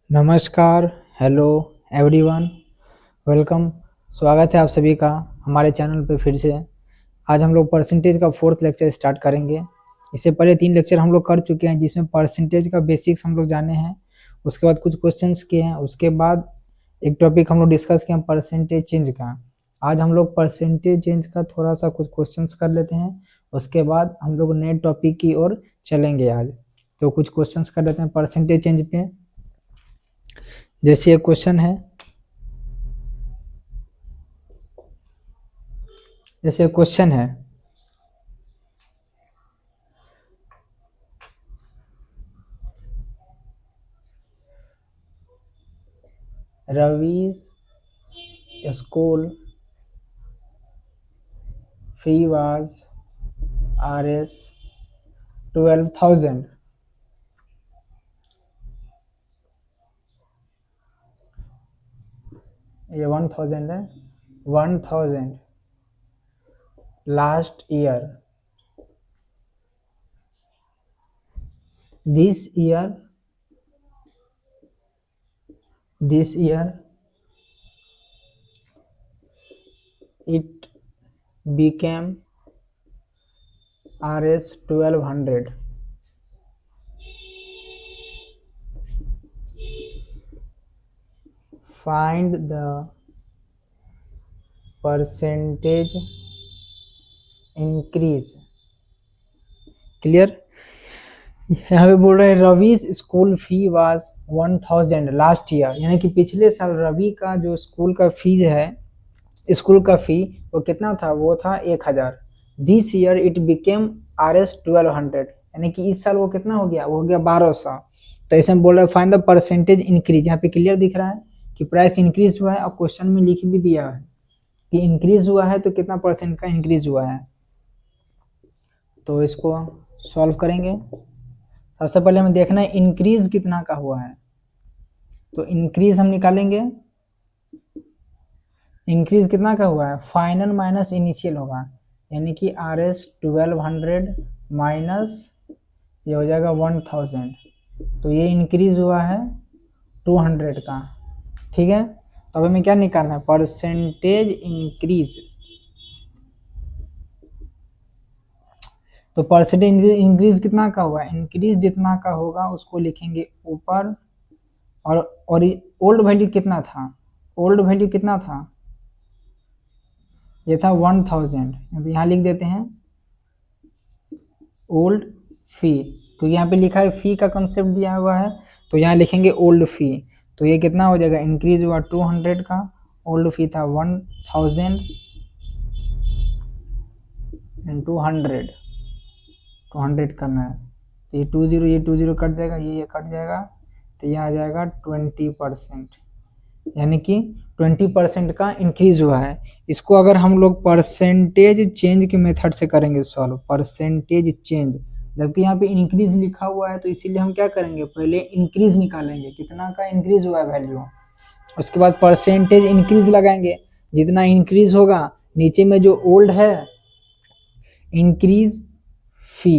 नमस्कार, hello everyone, welcome. स्वागत है आप सभी का हमारे चैनल पे फिर से। आज हम लोग परसेंटेज का फोर्थ लेक्चर स्टार्ट करेंगे। इससे पहले 3 लेक्चर हम लोग कर चुके हैं जिसमें परसेंटेज का बेसिक्स हम लोग जाने हैं। उसके बाद कुछ क्वेश्चंस किए हैं। उसके बाद एक टॉपिक हम लोग डिस्कस किए हैं परसेंटेज चेंज का। आज हम लोग परसेंटेज चेंज का थोड़ा सा कुछ क्वेश्चंस कर लेते हैं। उसके बाद हम लोग नए टॉपिक की ओर चलेंगे आज। तो कुछ क्वेश्चंस कर लेते हैं परसेंटेज चेंज पे। जैसे एक क्वेश्चन है, जैसे क्वेश्चन है रवी's school fee was Rs 12,000। ये 1,000 है। 1,000 last year। this year it became Rs 1,200। find the percentage increase। Clear. यहाँ पे बोल रहे हैं Ravi's school fee was 1,000 last year, यानी कि पिछले साल रवि का जो स्कूल का फीस है, स्कूल का फी वो कितना था, वो था 1,000। This year it became Rs 1,200, यानी कि इस साल वो कितना हो गया, वो हो गया 1,200। तो ऐसे में बोल रहे हैं फाइंड द परसेंटेज इंक्रीज। यहाँ पे क्लियर दिख रहा है कि प्राइस इंक्रीज हुआ है और क्वेश्चन में लिख भी दिया है कि इंक्रीज हुआ है तो कितना परसेंट का इंक्रीज हुआ है। तो इसको सॉल्व करेंगे। सबसे पहले हमें देखना है इंक्रीज कितना का हुआ है। तो इंक्रीज हम निकालेंगे। इंक्रीज कितना का हुआ है, फाइनल माइनस इनिशियल होगा, यानी कि Rs 1,200 माइनस ये हो जाएगा 1,000। तो ये इंक्रीज हुआ है 200 का। ठीक है, तो अब हमें क्या निकालना है, परसेंटेज इंक्रीज। तो परसेंटेज इंक्रीज कितना का हुआ है, इंक्रीज जितना का होगा उसको लिखेंगे ऊपर। और ओल्ड वैल्यू कितना था, ओल्ड वैल्यू कितना था, ये था 1,000। तो यहाँ लिख देते हैं ओल्ड फी, क्योंकि यहाँ पे लिखा है फी का कंसेप्ट दिया हुआ है, तो यहाँ लिखेंगे ओल्ड फी। तो ये कितना हो जाएगा, इंक्रीज हुआ 200 का, ओल्ड फी था 1,000 इंटू 100, 200 करना है। तो ये 20 कट जाएगा, ये कट जाएगा, तो ये आ जाएगा 20%, यानी कि 20% का इंक्रीज हुआ है। इसको अगर हम लोग परसेंटेज चेंज के मेथड से करेंगे सॉल्व, परसेंटेज चेंज, जबकि यहाँ पे इंक्रीज लिखा हुआ है, तो इसीलिए हम क्या करेंगे, पहले इंक्रीज निकालेंगे, कितना का इंक्रीज हुआ है वैल्यू। उसके बाद परसेंटेज इंक्रीज लगाएंगे, जितना इंक्रीज होगा, नीचे में जो ओल्ड है इंक्रीज फी,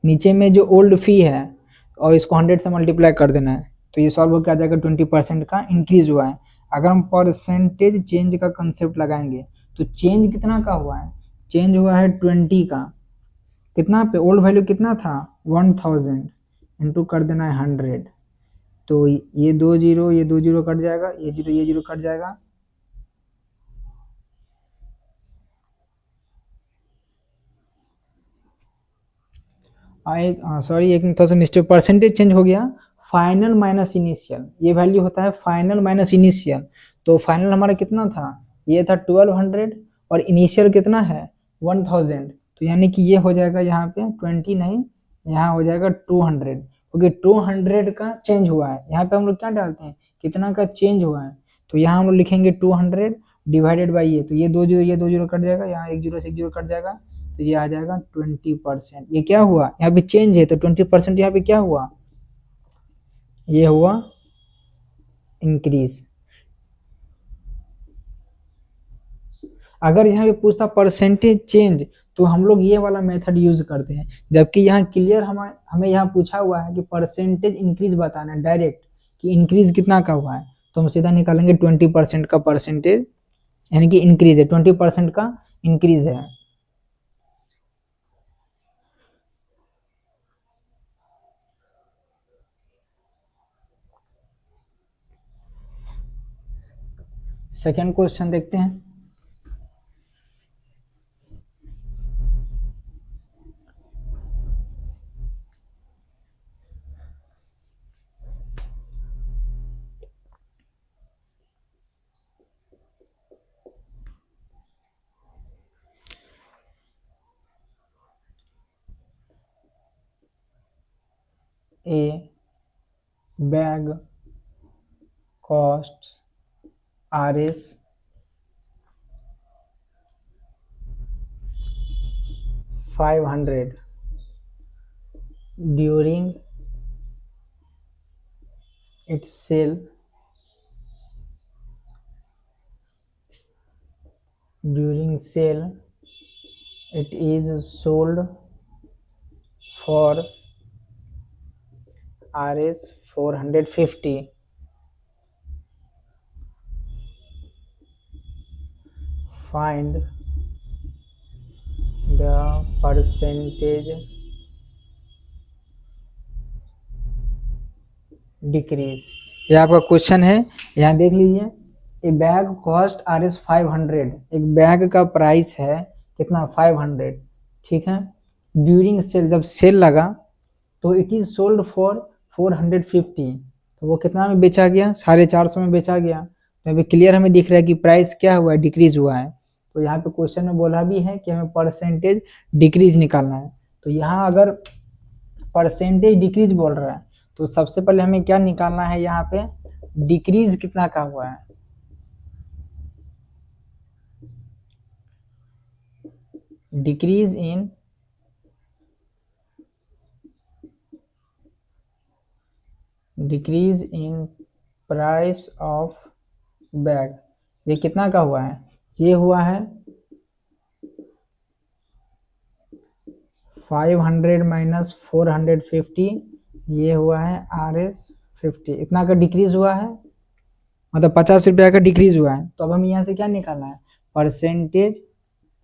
नीचे में जो ओल्ड फी है और इसको 100 से मल्टीप्लाई कर देना है, तो ये सॉल्व होकर आ जाएगा 20% का इंक्रीज हुआ है। अगर हम परसेंटेज चेंज का कंसेप्ट लगाएंगे तो चेंज कितना का हुआ है, चेंज हुआ है 20 का, कितना पे, ओल्ड वैल्यू कितना था 1,000 इंटू कर देना है 100। तो ये 2 जीरो कट जाएगा, ये जीरो कट जाएगा, सॉरी एक थोड़ा सा मिस्टेक, परसेंटेज चेंज हो गया, फाइनल माइनस इनिशियल, ये वैल्यू होता है फाइनल माइनस इनिशियल। तो फाइनल हमारा कितना था, ये था 1,200 और इनिशियल कितना है 1,000। तो यानी कि ये हो जाएगा यहाँ पे 20 नहीं, यहाँ हो जाएगा 200, क्योंकि 200 का चेंज हुआ है। यहाँ पे हम लोग क्या डालते हैं, कितना का चेंज हुआ है, तो यहाँ हम लोग लिखेंगे 200 डिवाइडेड बाई ये, तो ये 2 जीरो कट जाएगा, यहाँ 1 जीरो से 1 जीरो कट जाएगा, तो ये आ जाएगा 20%। ये क्या हुआ, यहाँ पे चेंज है तो 20% यहाँ पे क्या हुआ, ये हुआ इंक्रीज। अगर यहाँ पे पूछता परसेंटेज चेंज तो हम लोग ये वाला मेथड यूज करते हैं, जबकि यहाँ क्लियर हमें यहाँ पूछा हुआ है कि परसेंटेज इंक्रीज बताना है डायरेक्ट, कि इंक्रीज कितना का हुआ है, तो हम सीधा निकालेंगे 20% का परसेंटेज, यानी कि इंक्रीज है, 20% का इंक्रीज है। सेकेंड क्वेश्चन देखते हैं। A bag costs Rs 500 during its sale. During sale, it is sold for Rs 450. Find the percentage decrease. ये आपका क्वेश्चन है, यहाँ देख लीजिए। ए बैग कॉस्ट Rs 500, एक बैग का प्राइस है कितना 500, ठीक है। ड्यूरिंग सेल, जब सेल लगा तो इट इज सोल्ड फॉर 450, तो वो कितना में बेचा गया, 450 में बेचा गया। तो अभी क्लियर हमें दिख रहा है कि प्राइस क्या हुआ है, डिक्रीज हुआ है। तो यहाँ पे क्वेश्चन में बोला भी है कि हमें परसेंटेज डिक्रीज निकालना है। तो यहाँ अगर परसेंटेज डिक्रीज बोल रहा है तो सबसे पहले हमें क्या निकालना है, यहाँ पे डिक्रीज कितना का हुआ है। Decrease in price of bag, ये कितना का हुआ है, ये हुआ है 500 माइनस 450, ये हुआ है Rs 50, इतना का डिक्रीज हुआ है, मतलब 50 रुपया का डिक्रीज हुआ है। तो अब हमें यहाँ से क्या निकालना है, परसेंटेज।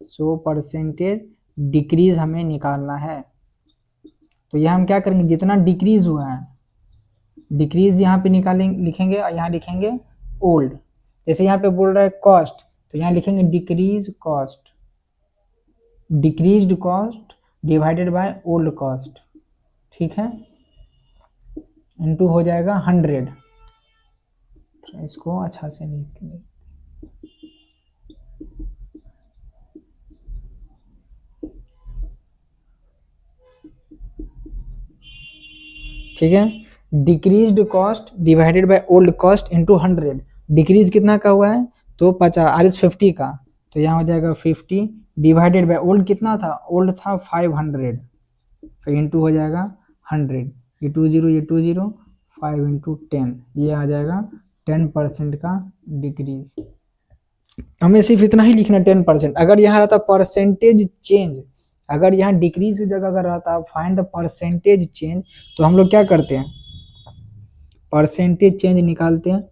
सो परसेंटेज डिक्रीज हमें निकालना है। तो यहाँ हम क्या करेंगे, जितना डिक्रीज हुआ है, डिक्रीज यहाँ पे निकालेंगे, लिखेंगे, और यहाँ लिखेंगे ओल्ड। जैसे यहाँ पे बोल रहा है कॉस्ट, तो यहाँ लिखेंगे decrease cost, decreased cost divided by old cost, ठीक है, इनटू हो जाएगा 100। तो इसको अच्छा से लिख लें, ठीक है। Decreased cost divided by old cost into 100। Decrease कितना का हुआ है, तो 50 Rs 50 का, तो यहाँ हो जाएगा 50 डिवाइडेड बाय ओल्ड कितना था, ओल्ड था 500, तो इनटू हो जाएगा 100, ये 20 5 इंटू 10, ये आ जाएगा 10% का डिक्रीज। हमें सिर्फ इतना ही लिखना 10%। अगर यहाँ रहता परसेंटेज चेंज, अगर यहाँ डिक्रीज की जगह अगर रहता फाइंड द परसेंटेज चेंज, तो हम लोग क्या करते हैं, परसेंटेज चेंज निकालते हैं।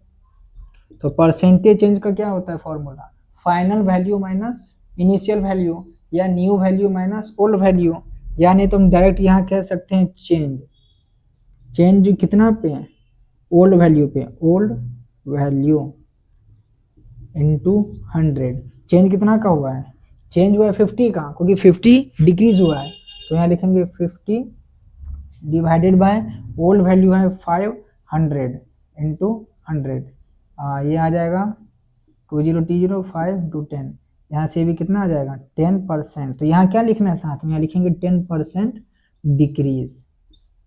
तो परसेंटेज चेंज का क्या होता है formula, final value minus initial value, या new value minus old value, या नहीं तो हम डायरेक्ट यहाँ कह सकते हैं चेंज। चेंज कितना पे है, ओल्ड वैल्यू पे, ओल्ड वैल्यू इनटू 100। चेंज कितना का हुआ है, चेंज हुआ है 50 का, क्योंकि 50 डिक्रीज हुआ है। तो यहाँ लिखेंगे 50 डिवाइडेड बाय ओल्ड वैल्यू है 500 इंटू 100, ये आ जाएगा 20 टू 10, यहाँ से भी कितना आ जाएगा 10%। तो यहाँ क्या लिखना है साथ में, यहाँ लिखेंगे 10% डिक्रीज।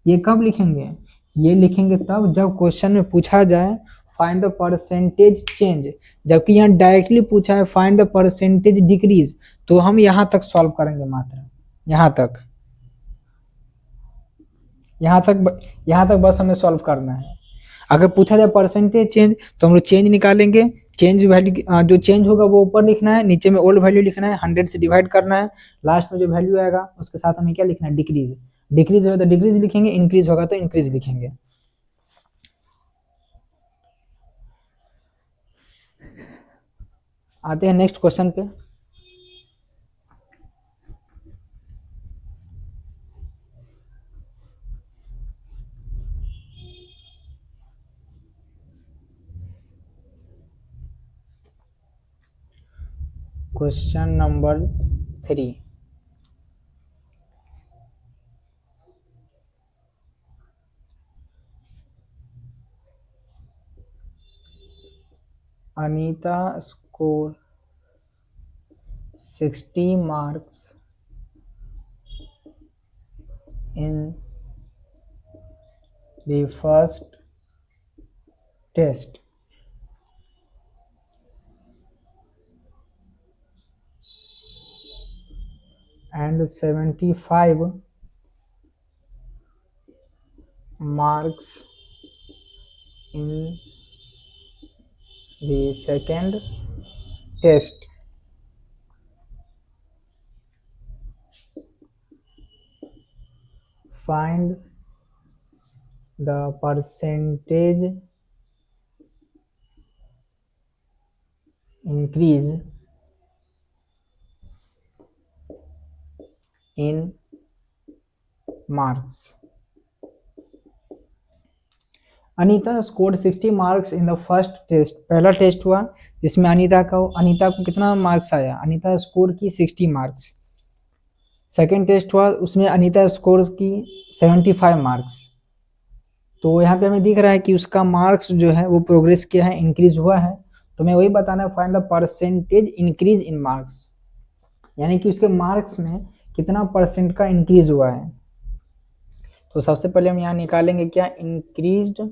ये कब लिखेंगे, ये लिखेंगे तब जब क्वेश्चन में पूछा जाए फाइंड द परसेंटेज चेंज, जबकि यहाँ डायरेक्टली पूछा है फाइंड द परसेंटेज डिक्रीज, तो हम यहाँ तक सॉल्व करेंगे, मात्र यहाँ तक बस हमें सॉल्व करना है। अगर पूछा जाए परसेंटेज चेंज, तो हम लोग चेंज निकालेंगे, चेंज वैल्यू जो चेंज होगा वो ऊपर लिखना है, नीचे में ओल्ड वैल्यू लिखना है, 100 से डिवाइड करना है, लास्ट में जो वैल्यू आएगा उसके साथ हमें क्या लिखना है, डिक्रीज। डिक्रीज होगा तो डिक्रीज लिखेंगे, इंक्रीज होगा तो इंक्रीज लिखेंगे। आते हैं नेक्स्ट क्वेश्चन पे। Question number 3। Anita score 60 marks in the first test and 75 marks in the second test. Find the percentage increase in marks. Anita scored 60 marks in the first test. पहला test हुआ जिसमें अनीता को कितना मार्क्स आया? अनीता स्कोर की 60 marks. Second test हुआ उसमें Anita score की 75 मार्क्स। तो यहाँ पे हमें दिख रहा है कि उसका मार्क्स जो है वो प्रोग्रेस किया है, इंक्रीज हुआ है। तो मैं वही बताना है, find the percentage increase in marks, यानी कि उसके मार्क्स में कितना परसेंट का इंक्रीज हुआ है। तो सबसे पहले हम यहाँ निकालेंगे क्या? इंक्रीज्ड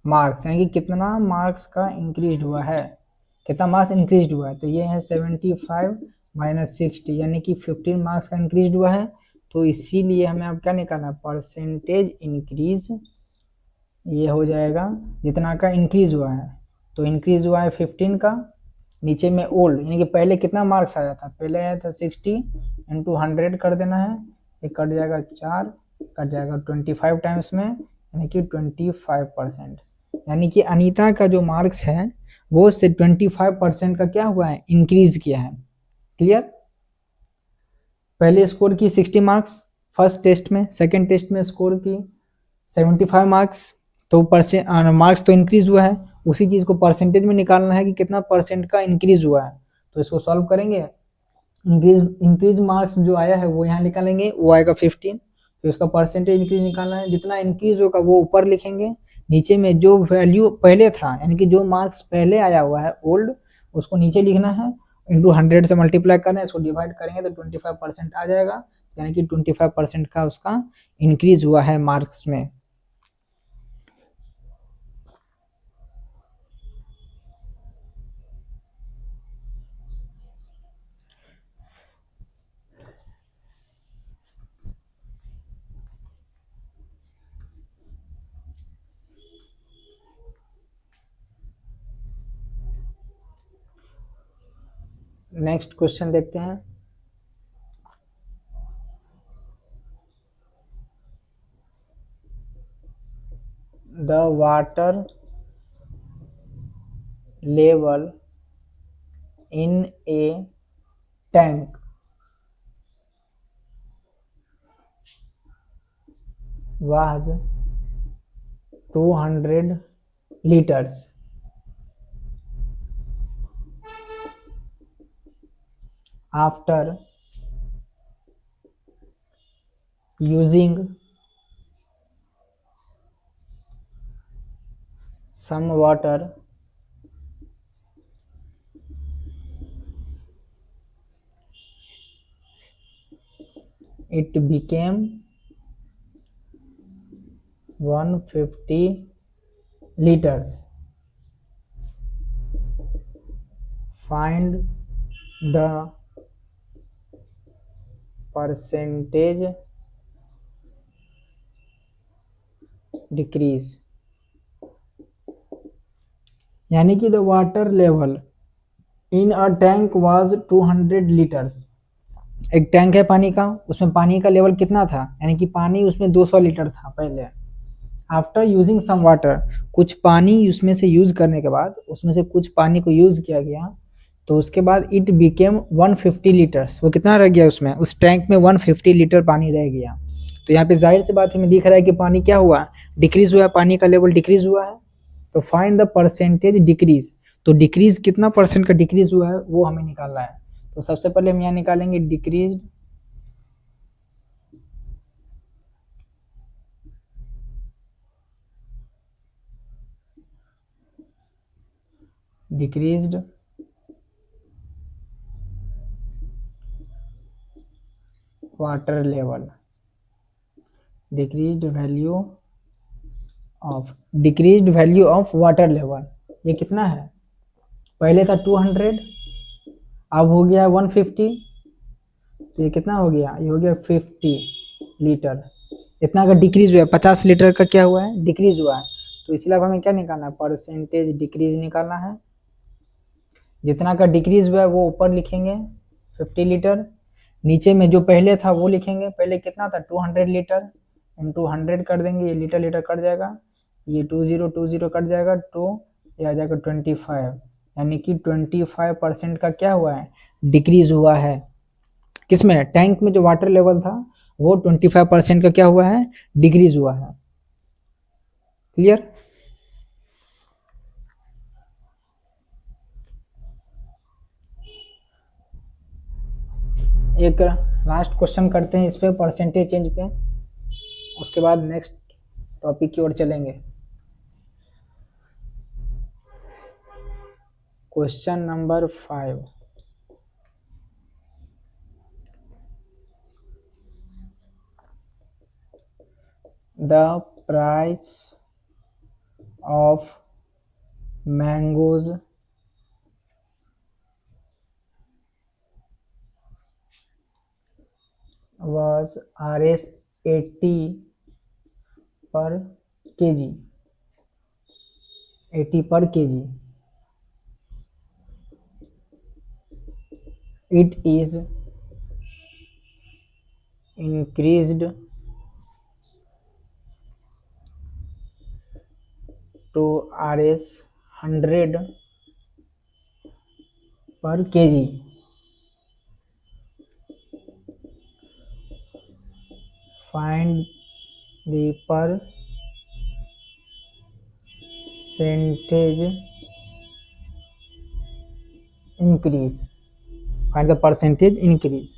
मार्क्स, यानी कि कितना मार्क्स का इंक्रीज हुआ है, कितना मार्क्स इंक्रीज हुआ है। तो ये है 75 माइनस 60, यानी कि 15 मार्क्स का इंक्रीज हुआ है। तो इसीलिए हमें अब क्या निकालना है? Percentage increase. ये हो जाएगा जितना का इंक्रीज हुआ है। तो इंक्रीज हुआ है 15 का, नीचे में ओल्ड, यानी कि पहले कितना मार्क्स आया था? पहले आया था 60 इंटू 100 कर देना है, ये कट जाएगा 4, कट जाएगा 25 टाइम्स में, यानी कि 25%। यानी कि अनीता का जो मार्क्स है वो से 25% का क्या हुआ है? इंक्रीज किया है। क्लियर? पहले स्कोर की 60 मार्क्स फर्स्ट टेस्ट में, सेकंड टेस्ट में स्कोर की 75 मार्क्स। तो मार्क्स तो इंक्रीज हुआ है, उसी चीज़ को परसेंटेज में निकालना है कि कितना परसेंट का इंक्रीज हुआ है। तो इसको सॉल्व करेंगे, इंक्रीज मार्क्स जो आया है वो यहाँ निकालेंगे, वो आएगा 15। तो इसका परसेंटेज इंक्रीज निकालना है, जितना इंक्रीज होगा वो ऊपर लिखेंगे, नीचे में जो वैल्यू पहले था, यानी कि जो मार्क्स पहले आया हुआ है ओल्ड, उसको नीचे लिखना है, इंटू 100 से मल्टीप्लाई करना है, इसको डिवाइड करेंगे तो 25% आ जाएगा, यानी कि 25% का उसका इंक्रीज हुआ है मार्क्स में। नेक्स्ट क्वेश्चन देखते हैं। The water level in A tank was 200 liters after using some water. It became 150 liters. Find the percentage decrease. यानी कि the water level in a tank was 200 litres. एक tank है पानी का, उसमें पानी का लेवल कितना था? यानी कि पानी उसमें 200 लीटर था पहले। आफ्टर यूजिंग सम वाटर, कुछ पानी उसमें से यूज करने के बाद, उसमें से कुछ पानी को यूज किया गया तो उसके बाद इट बिकेम 150 लीटर्स, वो कितना रह गया उसमें, उस टैंक में 150 लीटर पानी रह गया। तो यहाँ पे जाहिर सी बात हमें दिख रहा है कि पानी क्या हुआ, डिक्रीज हुआ है, पानी का लेवल डिक्रीज हुआ है। तो फाइंड द परसेंटेज डिक्रीज, तो डिक्रीज कितना परसेंट का डिक्रीज हुआ है वो हमें निकालना है। तो सबसे पहले हम यहाँ निकालेंगे decrease, decreased water level, decreased value of water level. ये कितना है, पहले था 200, अब हो गया 150, तो ये कितना हो गया, ये हो गया 50 लीटर। इतना का डिक्रीज हुआ है, 50 लीटर का क्या हुआ है, डिक्रीज हुआ है। तो इसलिए अब हमें क्या निकालना है, परसेंटेज डिक्रीज निकालना है। जितना का डिक्रीज हुआ है वो ऊपर लिखेंगे 50 लीटर, नीचे में जो पहले था वो लिखेंगे, पहले कितना था 200 लीटर, इंटू 100 कर देंगे, ये लीटर लीटर कट जाएगा, ये 20 कट जाएगा, तो ये आ जाएगा 25, यानी कि 25% का क्या हुआ है, डिक्रीज हुआ है। किसमें, टैंक में जो वाटर लेवल था वो 25% का क्या हुआ है, डिक्रीज हुआ है। क्लियर। एक लास्ट क्वेश्चन करते हैं इस पे, परसेंटेज चेंज पे, उसके बाद नेक्स्ट टॉपिक की ओर चलेंगे। Question number 5, the price of mangoes was Rs 80 per kg, 80 per kg. It is increased to Rs 100 per kg. Find the percentage increase. Find the percentage increase.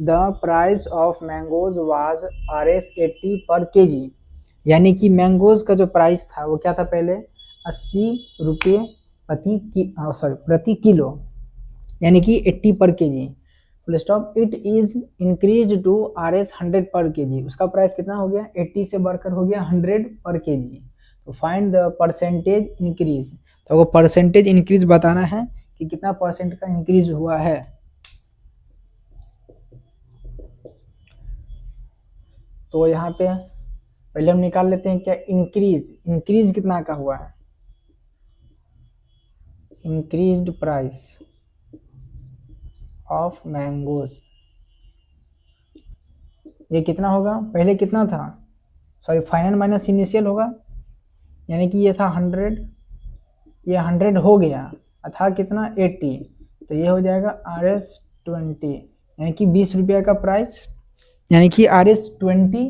The price of mangoes was Rs 80 per kg. यानी कि mangoes का जो price था वो क्या था, पहले 80 रुपये प्रति किलो, यानी कि 80 पर KG. Full stop. It is increase to Rs 100 पर केजी, उसका प्राइस कितना हो गया, 80 से बढ़कर हो गया 100 पर केजी। तो फाइंड द परसेंटेज इंक्रीज, तो वो परसेंटेज इंक्रीज बताना है कि कितना परसेंट का इंक्रीज हुआ है। तो यहाँ पे पहले हम निकाल लेते हैं क्या, इंक्रीज कितना का हुआ है, इंक्रीज्ड प्राइस ऑफ मैंगोज, ये कितना होगा, पहले कितना था, सॉरी फाइनल माइनस इनिशियल होगा, यानी कि ये था 100, ये 100 हो गया, था कितना 80, तो ये हो जाएगा Rs 20, यानी कि 20 रुपये का प्राइस, यानी कि Rs 20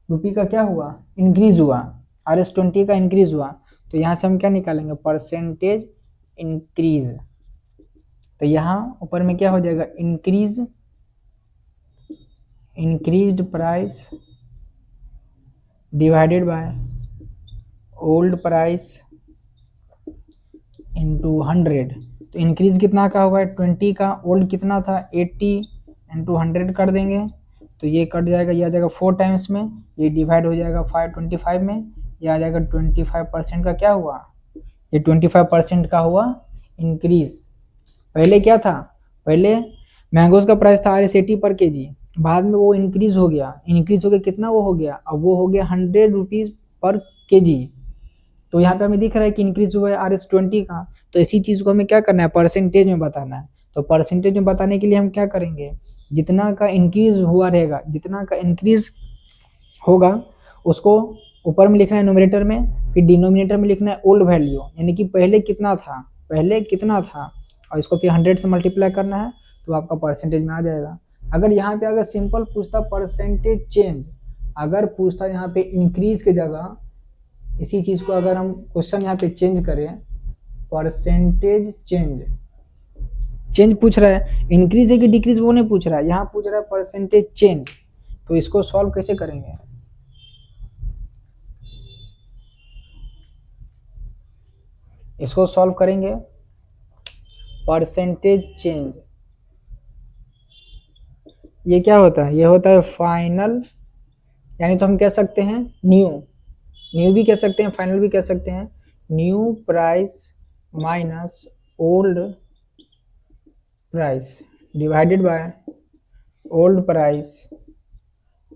रुपये का क्या हुआ, इंक्रीज हुआ, Rs 20 का इंक्रीज हुआ। तो यहाँ से हम क्या निकालेंगे, परसेंटेज इंक्रीज। तो यहाँ ऊपर में क्या हो जाएगा, increased price divided by old price into 100। तो इंक्रीज कितना का हुआ है, 20 का, ओल्ड कितना था 80, इंटू 100 कर देंगे, तो ये कट जाएगा, ये आ जाएगा 4 टाइम्स में, ये डिवाइड हो जाएगा 525 में, ये आ जाएगा 25% का क्या हुआ, ये 25% का हुआ इंक्रीज। पहले क्या था, पहले मैंगोज का प्राइस था Rs 80 पर केजी, बाद में वो इंक्रीज हो गया, कितना वो हो गया, अब वो हो गया 100 रुपीज पर केजी। तो यहाँ पे हमें दिख रहा है कि इंक्रीज हुआ है Rs 20 का। तो इसी चीज को हमें क्या करना है, परसेंटेज में बताना है। तो परसेंटेज में बताने के लिए हम क्या करेंगे, जितना का इंक्रीज हुआ रहेगा, जितना का इंक्रीज होगा उसको ऊपर में लिखना है न्यूमरेटर में, फिर डिनोमिनेटर में लिखना है ओल्ड वैल्यू, यानी कि पहले कितना था और इसको फिर 100 से मल्टीप्लाई करना है तो आपका परसेंटेज में आ जाएगा। अगर यहाँ पे अगर सिंपल पूछता परसेंटेज चेंज, अगर पूछता यहाँ पे इंक्रीज की जगह इसी चीज को अगर हम क्वेश्चन यहाँ पे चेंज करें, परसेंटेज चेंज, चेंज पूछ रहा है, इंक्रीज है कि डिक्रीज वो नहीं पूछ रहा है, यहाँ पूछ रहा है परसेंटेज चेंज, तो इसको सॉल्व कैसे करेंगे? इसको सॉल्व करेंगे परसेंटेज चेंज, ये क्या होता है? ये होता है फाइनल, यानी तो हम कह सकते हैं न्यू, न्यू भी कह सकते हैं, फाइनल भी कह सकते हैं, new price minus old price divided by old price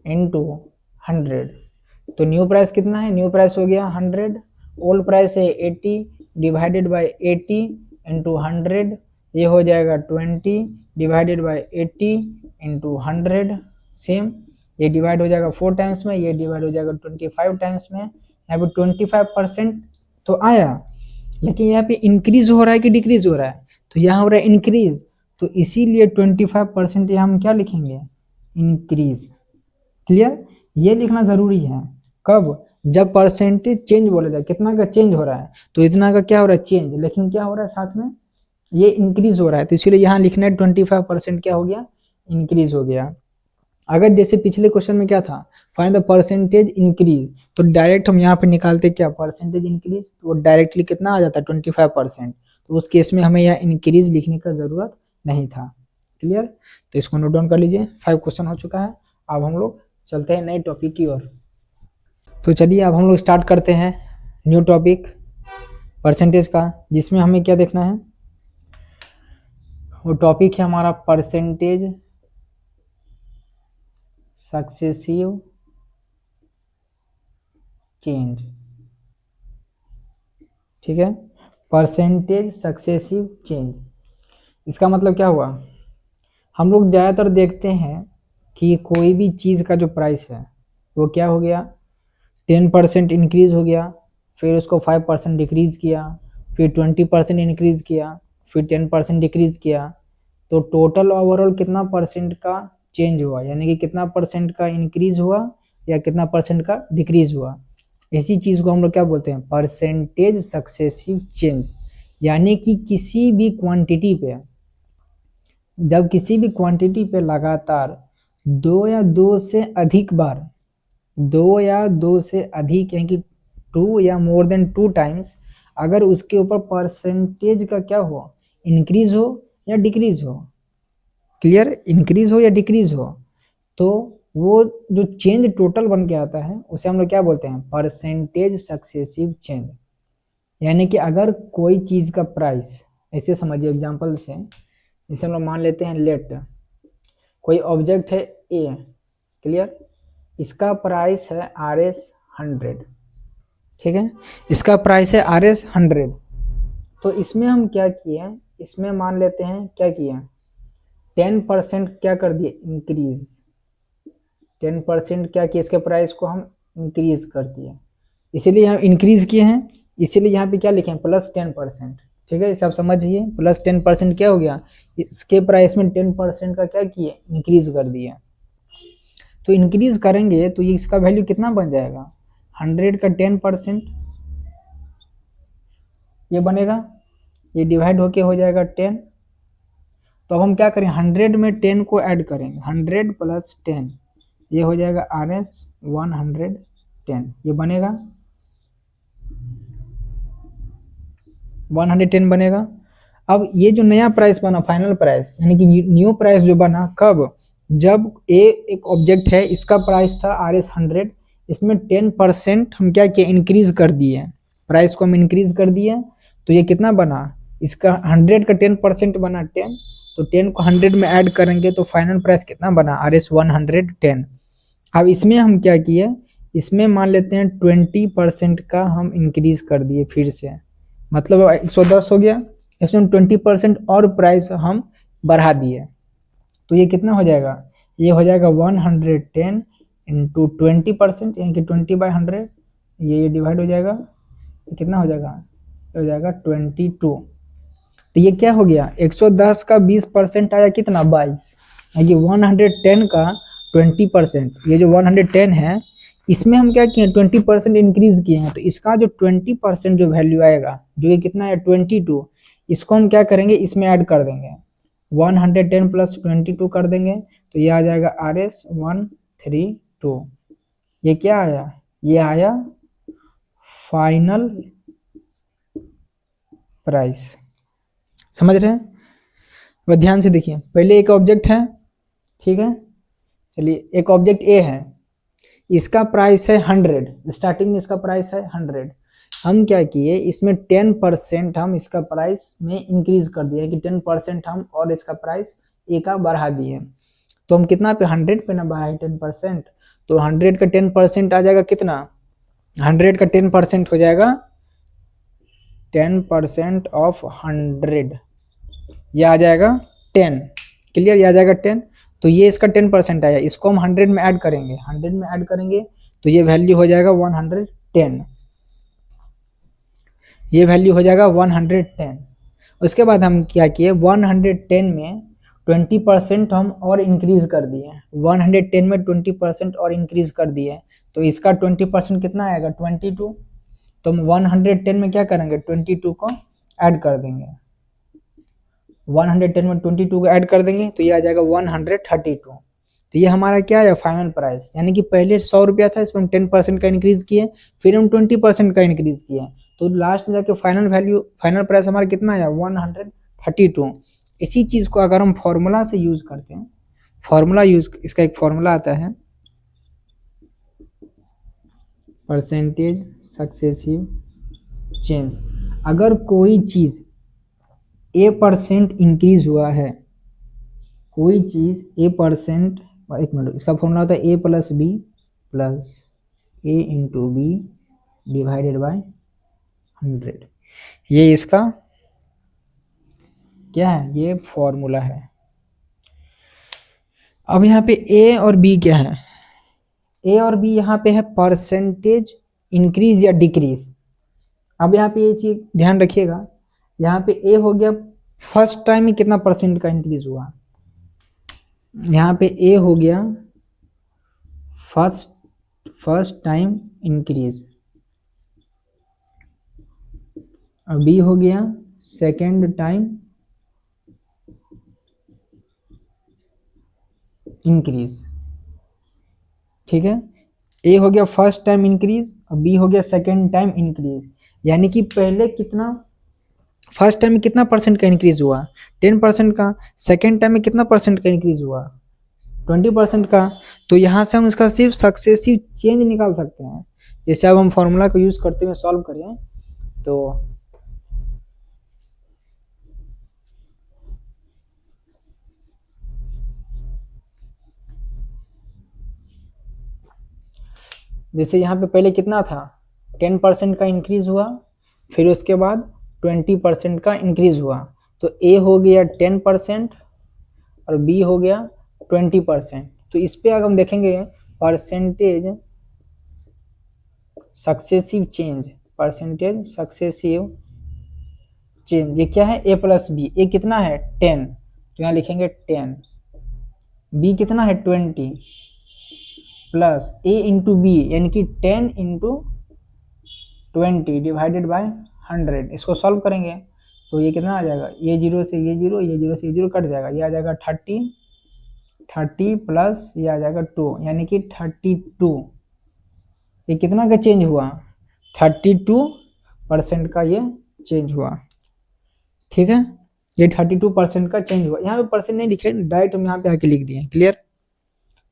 into 100। तो न्यू प्राइस कितना है? न्यू प्राइस हो गया 100, ओल्ड प्राइस है 80 डिवाइडेड बाय 80 इंटू 100, ये हो जाएगा 20 डिवाइडेड बाय 80 इंटू 100। सेम ये डिवाइड हो जाएगा 4 टाइम्स में, ये डिवाइड हो जाएगा 25 टाइम्स में। यहाँ पे 25% तो आया, लेकिन यहाँ पे इंक्रीज हो रहा है कि डिक्रीज हो रहा है? तो यहाँ हो रहा है इंक्रीज, तो इसीलिए 25% यहाँ हम क्या लिखेंगे? इंक्रीज। क्लियर? ये लिखना जरूरी है। कब? जब परसेंटेज चेंज बोला जाए, कितना का चेंज हो रहा है, तो इतना का क्या हो रहा है? चेंज, लेकिन क्या हो रहा है साथ में? ये इंक्रीज हो रहा है, तो इसीलिए यहाँ लिखना है 25% क्या हो गया? इंक्रीज हो गया। अगर जैसे पिछले क्वेश्चन में क्या था, फाइंड द परसेंटेज इंक्रीज, तो डायरेक्ट हम यहाँ पे निकालते क्या? परसेंटेज इंक्रीज, तो डायरेक्टली कितना आ जाता? 25%। तो उस केस में हमें यहाँ इंक्रीज लिखने का जरूरत नहीं था। क्लियर? तो इसको नोट डाउन कर लीजिए। 5 क्वेश्चन हो चुका है। अब हम लोग चलते हैं नए टॉपिक की ओर। तो चलिए अब हम लोग स्टार्ट करते हैं न्यू टॉपिक परसेंटेज का, जिसमें हमें क्या देखना है? वो टॉपिक है हमारा परसेंटेज सक्सेसिव चेंज। ठीक है, परसेंटेज सक्सेसिव चेंज, इसका मतलब क्या हुआ? हम लोग ज़्यादातर देखते हैं कि कोई भी चीज़ का जो प्राइस है वो क्या हो गया? 10% इंक्रीज हो गया, फिर उसको 5% डिक्रीज किया, फिर 20% इंक्रीज किया, फिर 10% डिक्रीज किया, तो टोटल ओवरऑल कितना परसेंट का चेंज हुआ? यानी कि कितना परसेंट का इंक्रीज हुआ या कितना परसेंट का डिक्रीज हुआ? इसी चीज़ को हम लोग क्या बोलते हैं? Percentage successive change. यानी कि किसी भी क्वांटिटी पे, जब किसी भी क्वांटिटी पे लगातार 2 या 2 से अधिक बार, 2 या 2 से अधिक यानी कि 2 या मोर देन 2 टाइम्स, अगर उसके ऊपर परसेंटेज का क्या हो? इंक्रीज हो या डिक्रीज हो। क्लियर? इंक्रीज हो या डिक्रीज हो, तो वो जो चेंज टोटल बन के आता है उसे हम लोग क्या बोलते हैं? Percentage successive change. यानी कि अगर कोई चीज़ का प्राइस, ऐसे समझिए एग्जांपल से, जैसे हम लोग मान लेते हैं लेट, कोई ऑब्जेक्ट है ए, क्लियर, इसका प्राइस है RS 100। ठीक है, इसका प्राइस है RS 100। तो इसमें हम क्या किए? इसमें मान लेते हैं क्या किए? 10% क्या कर दिए? इंक्रीज। 10% क्या किया? इसके प्राइस को हम इंक्रीज कर दिए, इसीलिए यहाँ इंक्रीज किए हैं, इसीलिए यहाँ पे क्या लिखे हैं? +10%। ठीक है, सब समझिए। +10% क्या हो गया? इसके प्राइस में 10% का क्या किए? इंक्रीज कर दिए। तो इंक्रीज करेंगे तो ये इसका वैल्यू कितना बन जाएगा? 100 का 10% ये बनेगा, ये डिवाइड होके हो जाएगा 10। तो अब हम क्या करें? 100 में 10 को ऐड करेंगे, 100 + 10, ये हो जाएगा RS 110, ये बनेगा 110 बनेगा। अब ये जो नया प्राइस बना, फाइनल प्राइस यानी कि न्यू प्राइस जो बना, कब? जब एक ऑब्जेक्ट है, इसका प्राइस था RS 100, इसमें 10% हम क्या किए? इंक्रीज कर दिए, प्राइस को हम इंक्रीज कर दिए, तो ये कितना बना? इसका 100 का 10% बना 10, तो 10 को 100 में ऐड करेंगे तो फाइनल प्राइस कितना बना? RS 110। अब इसमें हम क्या किए? इसमें मान लेते हैं 20% का हम इंक्रीज कर दिए फिर से, मतलब 110 हो गया, इसमें 20% और प्राइस हम बढ़ा दिए, तो ये कितना हो जाएगा? ये हो जाएगा 110 इंटू 20%, यानी कि 20/100, ये डिवाइड हो जाएगा, तो कितना हो जाएगा? हो जाएगा 22। तो ये क्या हो गया, 110 का 20% आया कितना, 22। ये 110 का 20%, ये जो 110 है इसमें हम क्या किए, 20% इंक्रीज किए हैं, तो इसका जो 20% जो वैल्यू आएगा, जो ये कितना है 22, इसको हम क्या करेंगे, इसमें ऐड कर देंगे, 110 प्लस 22 कर देंगे, तो ये आ जाएगा RS 132। ये क्या आया, ये आया फाइनल प्राइस। समझ रहे हैं? वह ध्यान से देखिए, पहले एक ऑब्जेक्ट है, ठीक है, चलिए एक ऑब्जेक्ट ए है, इसका प्राइस है 100, स्टार्टिंग में इसका प्राइस है 100। हम क्या किए, इसमें 10% हम इसका प्राइस में इंक्रीज कर दिए कि 10% हम और इसका प्राइस ए का बढ़ा दिए, तो हम कितना पे 100 पे ना बढ़ाए 10%, तो 100 का 10% आ जाएगा कितना, 100 का 10% हो जाएगा 10% ऑफ 100, यह आ जाएगा 10। क्लियर, यह आ जाएगा 10। तो ये इसका 10% आया, इसको हम 100 में ऐड करेंगे, 100 में ऐड करेंगे तो ये वैल्यू हो जाएगा 110, ये वैल्यू हो जाएगा 110। उसके बाद हम क्या किए, 110 में 20% हम और इंक्रीज कर दिए, 110 में 20% और इंक्रीज कर दिए, तो इसका 20% कितना आएगा 22। तो हम 110 में क्या करेंगे, 22 को ऐड कर देंगे, 110 में 22 को ऐड कर देंगे तो ये आ जाएगा 132। तो ये हमारा क्या है, फाइनल प्राइस, यानी कि पहले 100 रुपया था, इसमें हम 10% का इंक्रीज किए, फिर हम 20% का इंक्रीज किए, तो लास्ट में जाके फाइनल वैल्यू, फाइनल प्राइस हमारा कितना आया 132। इसी चीज़ को अगर हम फॉर्मूला से यूज करते हैं, फॉर्मूला यूज, इसका एक फॉर्मूला आता है परसेंटेज सक्सेसिव चेंज। अगर कोई चीज़ A% इंक्रीज हुआ है, कोई चीज़ A%, एक मिनट, इसका फॉर्मूला होता है A plus B plus A into B divided by 100, ये इसका क्या है, ये फॉर्मूला है। अब यहाँ पे A और B क्या है, A और B यहाँ पे है परसेंटेज इंक्रीज या डिक्रीज। अब यहाँ पे ये चीज ध्यान रखिएगा, यहाँ पे A हो गया फर्स्ट टाइम में कितना परसेंट का इंक्रीज हुआ, यहाँ पे A हो गया फर्स्ट टाइम इंक्रीज, और B हो गया सेकेंड टाइम इंक्रीज। ठीक है, A हो गया फर्स्ट टाइम इंक्रीज और B हो गया सेकेंड टाइम इंक्रीज, यानी कि पहले कितना, फर्स्ट टाइम में कितना परसेंट का इंक्रीज हुआ 10% का, सेकेंड टाइम में कितना परसेंट का इंक्रीज हुआ 20% का। तो यहाँ से हम इसका सिर्फ सक्सेसिव चेंज निकाल सकते हैं। जैसे अब हम फॉर्मूला को यूज करते हुए सॉल्व करें तो जैसे यहाँ पे पहले कितना था 10% का इंक्रीज हुआ, फिर उसके बाद 20% का इंक्रीज हुआ, तो A हो गया 10% और B हो गया 20%। तो इस पे अगर हम देखेंगे percentage successive change, percentage successive change, ये क्या है A प्लस बी, A कितना है 10, तो यहाँ लिखेंगे 10, B कितना है 20 प्लस A इंटू बी, यानी कि 10 इंटू 20 डिवाइडेड बाय 100। इसको सॉल्व करेंगे तो ये कितना आ जाएगा, ये जीरो से ये जीरो, ये जीरो से ये जीरो कट जाएगा, ये आ जाएगा 30 प्लस ये आ जाएगा 2, यानी कि 32। ये कितना का चेंज हुआ 32% का ये चेंज हुआ। ठीक है, ये 32% का चेंज हुआ। यहाँ पे परसेंट नहीं लिखे, डायरेक्ट हम यहाँ पे आके लिख दिए। क्लियर,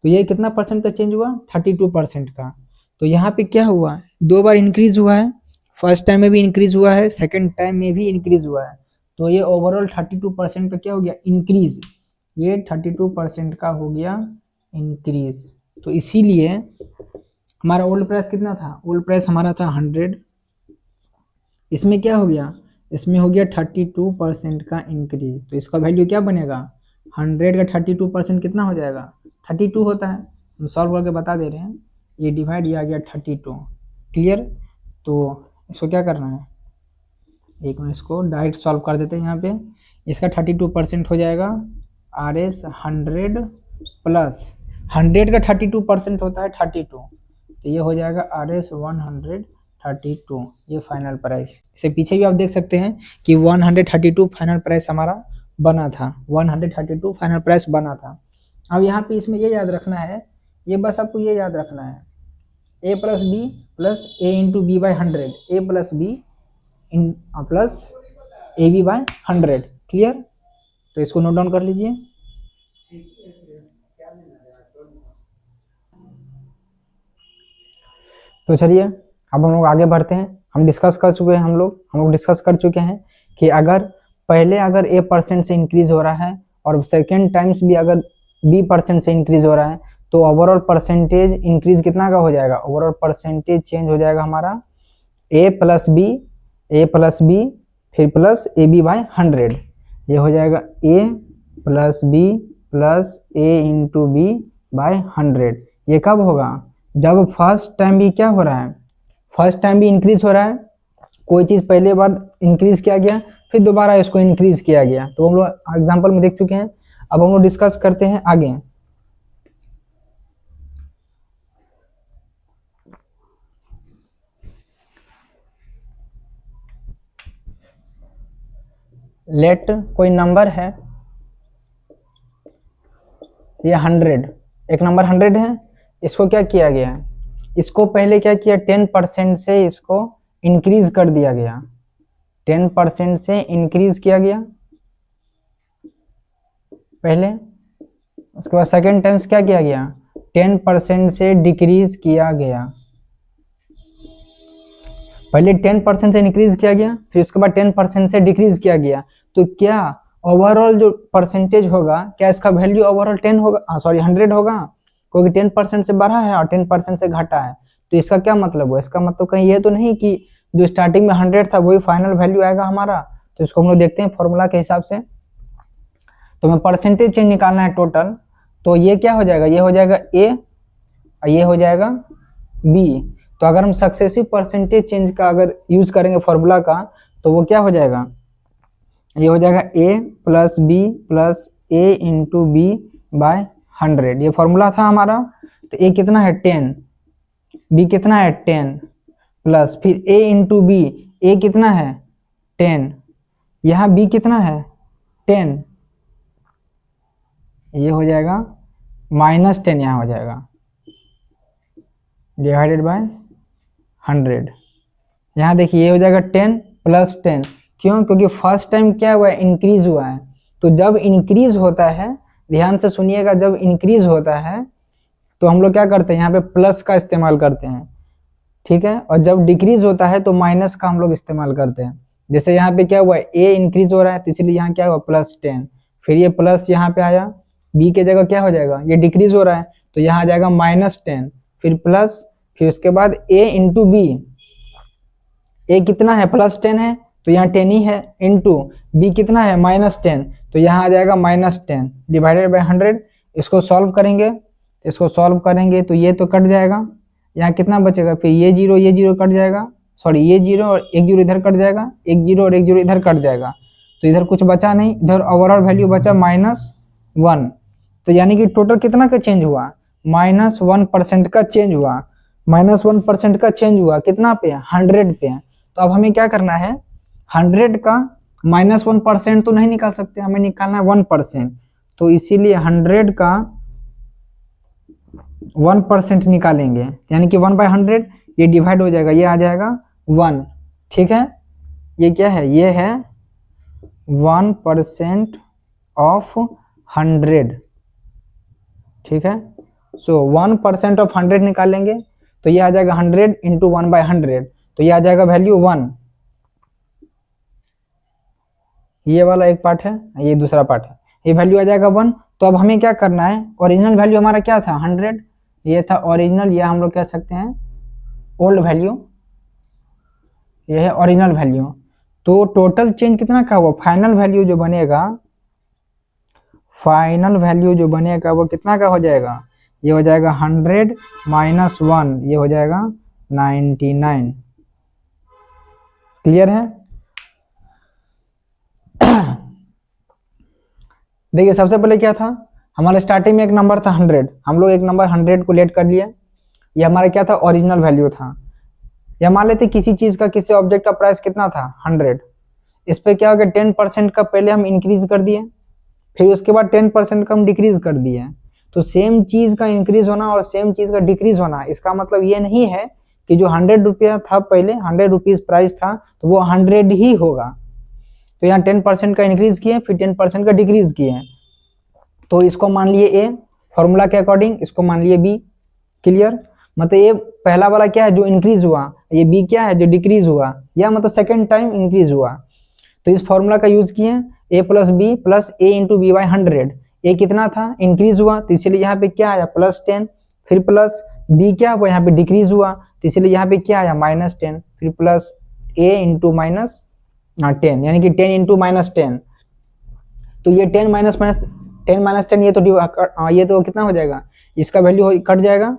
तो ये कितना परसेंट का चेंज हुआ 32% का। तो यहाँ पे क्या हुआ, दो बार इंक्रीज हुआ है, फर्स्ट टाइम में भी इंक्रीज हुआ है, सेकंड टाइम में भी इंक्रीज हुआ है, तो ये ओवरऑल 32% का क्या हो गया इंक्रीज, ये 32% का हो गया इंक्रीज। तो इसीलिए हमारा ओल्ड प्राइस कितना था, ओल्ड प्राइस हमारा था 100, इसमें क्या हो गया, इसमें हो गया 32% का इंक्रीज, तो इसका वैल्यू क्या बनेगा 100 का 32% कितना हो जाएगा 32 होता है, हम सॉल्व करके बता दे रहे हैं, ये डिवाइड ये आ गया 32। क्लियर, तो इसको क्या करना है, एक मिनट, इसको डायरेक्ट सॉल्व कर देते हैं यहाँ पे। इसका 32% हो जाएगा आर एस 100 प्लस 100 का 32% होता है 32, तो ये हो जाएगा आर एस 132, ये फाइनल प्राइस। इसे पीछे भी आप देख सकते हैं कि 132 फाइनल प्राइस हमारा बना था, 132 फाइनल प्राइस बना था। अब यहाँ पे इसमें ये याद रखना है, ये बस आपको ये याद रखना है, A plus B plus A into B by 100, A plus B plus A B by 100। Clear? तो इसको नोट डाउन कर लीजिए। तो चलिए अब हम लोग आगे बढ़ते हैं। हम डिस्कस कर चुके हैं कि अगर ए परसेंट से इंक्रीज हो रहा है और सेकेंड टाइम्स भी अगर बी परसेंट से इंक्रीज हो रहा है तो ओवरऑल परसेंटेज इंक्रीज कितना का हो जाएगा, ओवरऑल परसेंटेज चेंज हो जाएगा हमारा ए प्लस बी फिर प्लस ए बी बाय 100, ये हो जाएगा ए plus B plus A into B by 100। ये कब होगा? जब फर्स्ट टाइम भी क्या हो रहा है, फर्स्ट टाइम भी इंक्रीज हो रहा है, कोई चीज़ पहले बार इंक्रीज किया गया फिर दोबारा इसको इंक्रीज किया गया, तो हम लोग एग्जाम्पल में देख चुके हैं। अब हम लोग डिस्कस करते हैं आगे। लेट कोई नंबर है, ये 100, एक नंबर 100 है, इसको क्या किया गया है, इसको पहले क्या किया 10% से इसको इंक्रीज कर दिया गया, 10% से इंक्रीज किया गया पहले, उसके बाद सेकेंड टाइम्स क्या किया गया 10% से डिक्रीज किया गया। पहले 10% से इंक्रीज किया गया फिर उसके बाद 10% से डिक्रीज किया गया, तो क्या ओवरऑल जो परसेंटेज होगा क्या इसका वैल्यू ओवरऑल 10 होगा, सॉरी 100 होगा, क्योंकि 10% से बढ़ा है और 10% से घटा है। तो इसका क्या मतलब हुआ, इसका मतलब कहीं ये तो नहीं कि जो स्टार्टिंग में 100 था वही फाइनल वैल्यू आएगा हमारा। तो इसको हम लोग देखते हैं फॉर्मूला के हिसाब से। तो हमें परसेंटेज चेंज निकालना है टोटल, तो ये क्या हो जाएगा, ये हो जाएगा ए और ये हो जाएगा बी। तो अगर हम सक्सेसिव परसेंटेज चेंज का अगर यूज करेंगे फॉर्मूला का तो वो क्या हो जाएगा, ये हो जाएगा ए plus B plus A into B by 100, ये फॉर्मूला था हमारा। तो ए कितना है 10, बी कितना है 10 प्लस फिर ए इंटू बी, ए कितना है 10, यहाँ बी कितना है 10, ये हो जाएगा -10, यहाँ हो जाएगा डिवाइडेड बाय 100। यहाँ देखिए ये हो जाएगा 10 प्लस 10, क्यों, क्योंकि फर्स्ट टाइम क्या हुआ है इंक्रीज हुआ है। तो जब इंक्रीज होता है, ध्यान से सुनिएगा, जब इंक्रीज होता है तो हम लोग क्या करते हैं यहाँ पे प्लस का इस्तेमाल करते हैं, ठीक है, और जब डिक्रीज होता है तो माइनस का हम लोग इस्तेमाल करते हैं। जैसे यहाँ पे क्या हुआ है ए इंक्रीज हो रहा है तो इसलिए यहाँ क्या हुआ +10, फिर ये प्लस यहाँ पे आया, बी के जगह क्या हो जाएगा, ये डिक्रीज हो रहा है तो यहाँ आ जाएगा -10, फिर प्लस, फिर उसके बाद ए इंटू बी, ए कितना है +10 है तो यहाँ 10 ही है, इंटू बी कितना है -10 तो यहाँ आ जाएगा -10 डिवाइडेड बाय 100। इसको सॉल्व करेंगे तो ये तो कट जाएगा, यहाँ कितना बचेगा, फिर ये जीरो कट जाएगा, सॉरी ये जीरो और एक जीरो इधर कट जाएगा, एक जीरो और एक जीरो इधर कट जाएगा, तो इधर कुछ बचा नहीं, इधर ओवरऑल वैल्यू बचा -1। तो यानी कि टोटल कितना का चेंज हुआ, -1% का चेंज हुआ, -1% का चेंज हुआ कितना पे, 100 पे। तो अब हमें क्या करना है, 100 का -1% तो नहीं निकाल सकते, हमें निकालना है 1%, तो इसीलिए 100 का 1% निकालेंगे, यानी कि 1/100, ये डिवाइड हो जाएगा, ये आ जाएगा 1, ठीक है, ये क्या है, ये है 1% ऑफ 100, ठीक है। सो 1% ऑफ 100 निकालेंगे तो ये आ जाएगा 100 इंटू 1/100, तो ये आ जाएगा वैल्यू 1। ये वाला एक पार्ट है, ये दूसरा पार्ट है, ये वैल्यू आ जाएगा 1। तो अब हमें क्या करना है, ओरिजिनल वैल्यू हमारा क्या था 100, ये था ओरिजिनल, या हम लोग कह सकते हैं ओल्ड वैल्यू, ये है ओरिजिनल वैल्यू। तो टोटल चेंज कितना का हुआ, फाइनल वैल्यू जो बनेगा, वो कितना का हो जाएगा, ये हो जाएगा 100 - 1, ये हो जाएगा 99। क्लियर है? देखिए सबसे पहले क्या था, हमारे स्टार्टिंग में एक नंबर था 100, हम लोग एक नंबर 100 को लेट कर लिया, ये हमारा क्या था, ओरिजिनल वैल्यू था। या मान लेते किसी चीज का, किसी ऑब्जेक्ट का प्राइस कितना था 100, इस पे क्या हो गया 10% का पहले हम इंक्रीज कर दिए, फिर उसके बाद 10% का हम डिक्रीज कर दिए। तो सेम चीज का इंक्रीज होना और सेम चीज का डिक्रीज होना, इसका मतलब ये नहीं है कि जो 100 रुपया था पहले, 100 रुपीज प्राइस था, तो वो 100 ही होगा। तो यहाँ 10% का इंक्रीज किए, फिर 10% का डिक्रीज किए, तो इसको मान लिए ए, फॉर्मूला के अकॉर्डिंग इसको मान लिए बी। क्लियर? मतलब ये पहला वाला क्या है जो इंक्रीज हुआ, ये बी क्या है जो डिक्रीज हुआ, या मतलब सेकेंड टाइम इंक्रीज हुआ। तो इस फॉर्मूला का यूज किए, A plus B plus A into B by 100। A कितना था, इंक्रीज हुआ, तो इसलिए यहाँ पे क्या आया +10, फिर प्लस बी क्या हुआ यहाँ पे डिक्रीज हुआ, तो इसलिए यहाँ पे क्या आया -10, फिर प्लस ए इंटू -10, यानी कि 10 इंटू -10। तो ये 10 माइनस माइनस 10 ये तो कितना हो जाएगा, इसका वैल्यू कट जाएगा,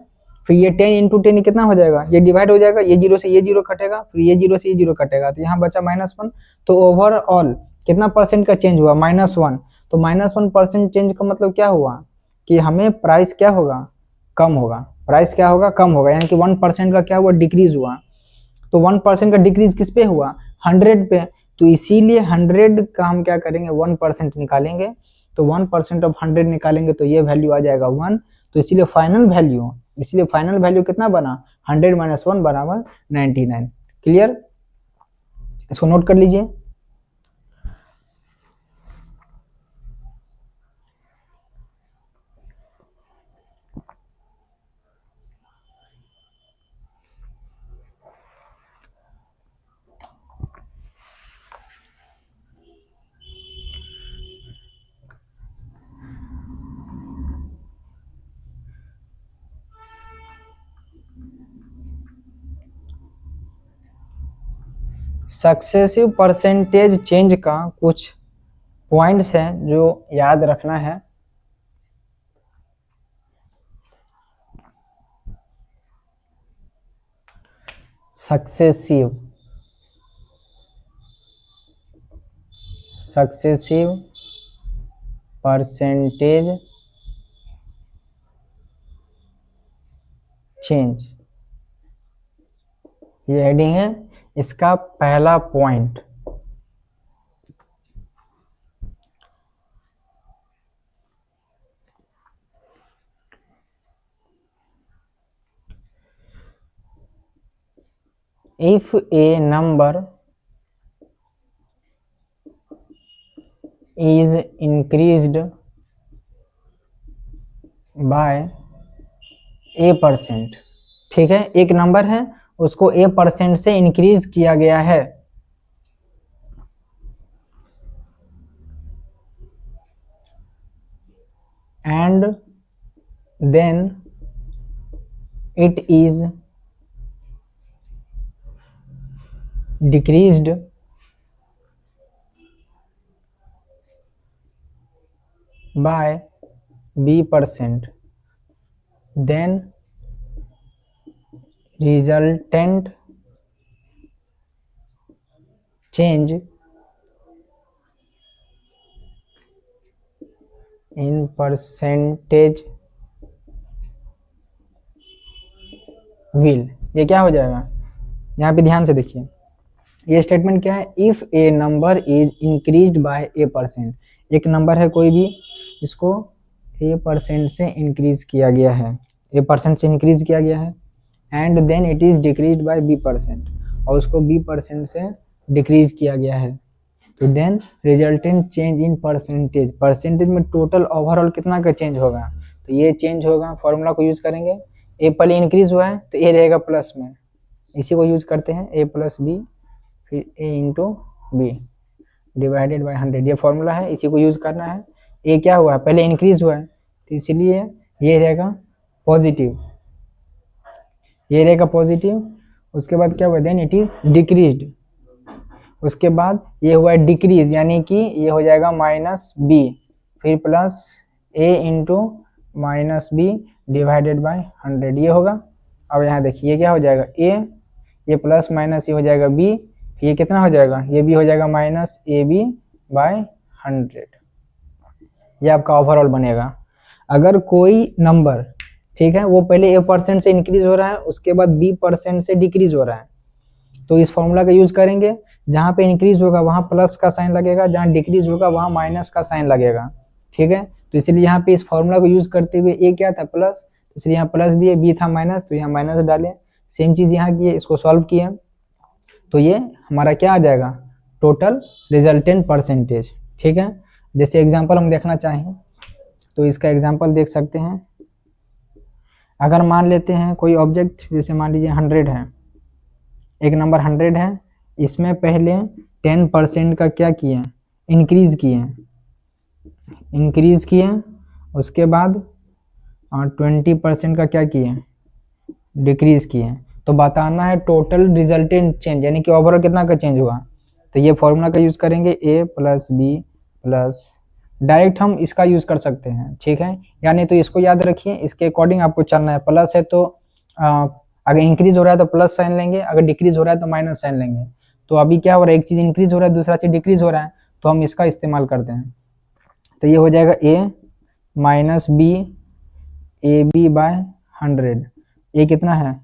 फिर ये 10 इंटू 10 कितना हो जाएगा, ये डिवाइड हो जाएगा, ये जीरो से ये जीरो कटेगा, फिर ये जीरो से ये जीरो कटेगा, तो यहाँ बचा -1। तो ओवरऑल कितना परसेंट का चेंज हुआ, -1। तो -1% चेंज का मतलब क्या हुआ कि हमें प्राइस क्या होगा, कम होगा, प्राइस क्या होगा, कम होगा, यानी कि 1% का क्या हुआ, डिक्रीज हुआ। तो 1% का डिक्रीज किस पे हुआ, 100 पे। तो इसीलिए 100 का हम क्या करेंगे, 1% निकालेंगे। तो 1% ऑफ 100 निकालेंगे तो ये वैल्यू आ जाएगा 1। तो इसीलिए फाइनल वैल्यू कितना बना, 100 - 1 बराबर 99। क्लियर? इसको नोट कर लीजिए। सक्सेसिव परसेंटेज चेंज का कुछ पॉइंट्स हैं जो याद रखना है। सक्सेसिव परसेंटेज चेंज, ये हेडिंग है इसका पहला point. If a number is increased by a%, ठीक है, एक नंबर है उसको a% से इंक्रीज किया गया है, and then it is decreased by b%, then resultant change in percentage will, ये क्या हो जाएगा, यहाँ पे ध्यान से देखिए, ये स्टेटमेंट क्या है, if a number is increased by a%, एक नंबर है कोई भी, इसको a% से इंक्रीज किया गया है, a% से इंक्रीज किया गया है, and then it is decreased by b%, और उसको b% से डिक्रीज किया गया है, तो then resultant change in percentage में टोटल ओवरऑल कितना का चेंज होगा, तो ये चेंज होगा, फॉर्मूला को यूज करेंगे, ए पहले इंक्रीज हुआ है तो ए रहेगा प्लस में, इसी को यूज करते हैं, a प्लस बी फिर a into B divided by 100, ये फॉर्मूला है, इसी को यूज करना है। ए क्या हुआ है, पहले इंक्रीज हुआ है, तो इसलिए ये रहेगा पॉजिटिव, ये रहेगा पॉजिटिव। उसके बाद क्या हुआ, देन इट इज डिक्रीज्ड, उसके बाद ये हुआ डिक्रीज, यानी कि ये हो जाएगा -b, फिर plus a into -b divided by 100, ये होगा। अब यहाँ देखिए ये क्या हो जाएगा, a, ये प्लस माइनस ये हो जाएगा b, ये कितना हो जाएगा, ये भी हो जाएगा -ab बाई 100, ये आपका ओवरऑल बनेगा। अगर कोई नंबर, ठीक है, वो पहले a% से इंक्रीज हो रहा है, उसके बाद b% से डिक्रीज हो रहा है, तो इस फॉर्मूला का यूज करेंगे। जहाँ पे इंक्रीज होगा वहाँ प्लस का साइन लगेगा, जहाँ डिक्रीज होगा वहाँ माइनस का साइन लगेगा, ठीक है। तो इसलिए यहाँ पे इस फॉर्मूला को यूज करते हुए ए क्या था, प्लस, तो इसलिए यहाँ प्लस दिए, बी था माइनस, तो यहाँ माइनस डाले। सेम चीज यहाँ किए, इसको सॉल्व किए, तो ये हमारा क्या आ जाएगा, टोटल रिजल्टेंट परसेंटेज, ठीक है। जैसे एग्जांपल हम देखना चाहें तो इसका एग्जांपल देख सकते हैं। अगर मान लेते हैं कोई ऑब्जेक्ट, जैसे मान लीजिए 100 है, एक नंबर 100 है, इसमें पहले 10% का क्या किए, इंक्रीज किए, उसके बाद 20% का क्या किए, डिक्रीज किए। तो बताना है टोटल रिजल्टेंट चेंज, यानी कि ओवरऑल कितना का चेंज हुआ। तो ये फॉर्मूला का यूज करेंगे, ए प्लस बी प्लस, डायरेक्ट हम इसका यूज कर सकते हैं, ठीक है। यानी तो इसको याद रखिए, इसके अकॉर्डिंग आपको चलना है। प्लस है तो अगर इंक्रीज हो रहा है तो प्लस साइन लेंगे, अगर डिक्रीज हो रहा है तो माइनस साइन लेंगे। तो अभी क्या हो रहा है, एक चीज इंक्रीज हो रहा है, दूसरा चीज डिक्रीज हो रहा है, तो हम इसका इस्तेमाल करते हैं। तो ये हो जाएगा A minus B, A B by 100। A कितना है,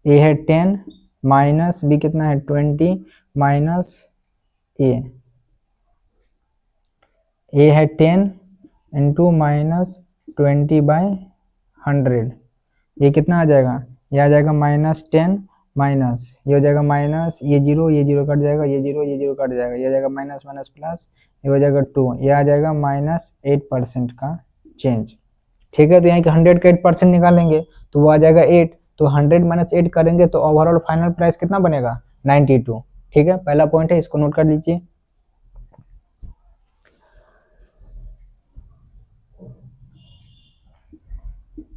ए है 10 माइनस बी कितना है 20 माइनस ए है 10 इंटू माइनस 20/100। ये कितना आ जाएगा, ये आ जाएगा -10 माइनस, ये हो जाएगा माइनस, ये जीरो कट जाएगा, ये जीरो कट जाएगा, ये आ जाएगा माइनस माइनस प्लस, ये हो जाएगा 2, ये आ जाएगा -8% का चेंज, ठीक है। तो यहाँ के 100 का 8% निकालेंगे तो वो आ जाएगा 8, तो 100 माइनस 8 करेंगे तो ओवरऑल फाइनल प्राइस कितना बनेगा, 92, ठीक है। पहला पॉइंट है, इसको नोट कर लीजिए।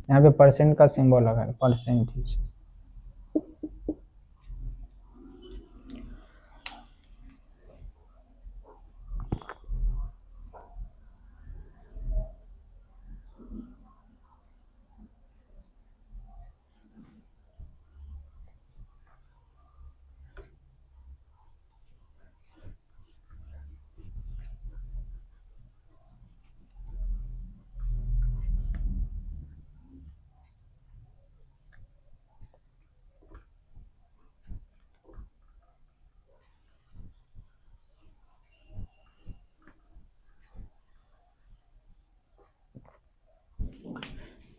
यहाँ पे परसेंट का सिंबल लगा है, परसेंटेज।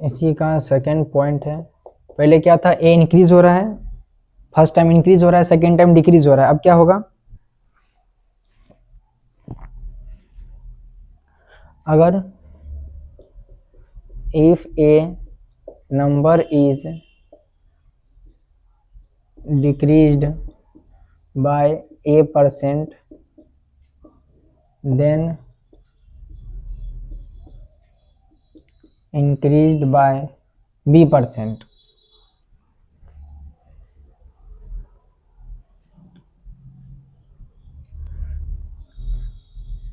इसी का सेकंड पॉइंट है। पहले क्या था, ए इंक्रीज हो रहा है, फर्स्ट टाइम इंक्रीज हो रहा है, सेकंड टाइम डिक्रीज हो रहा है। अब क्या होगा, अगर if a number is decreased by a%, then increased by b%,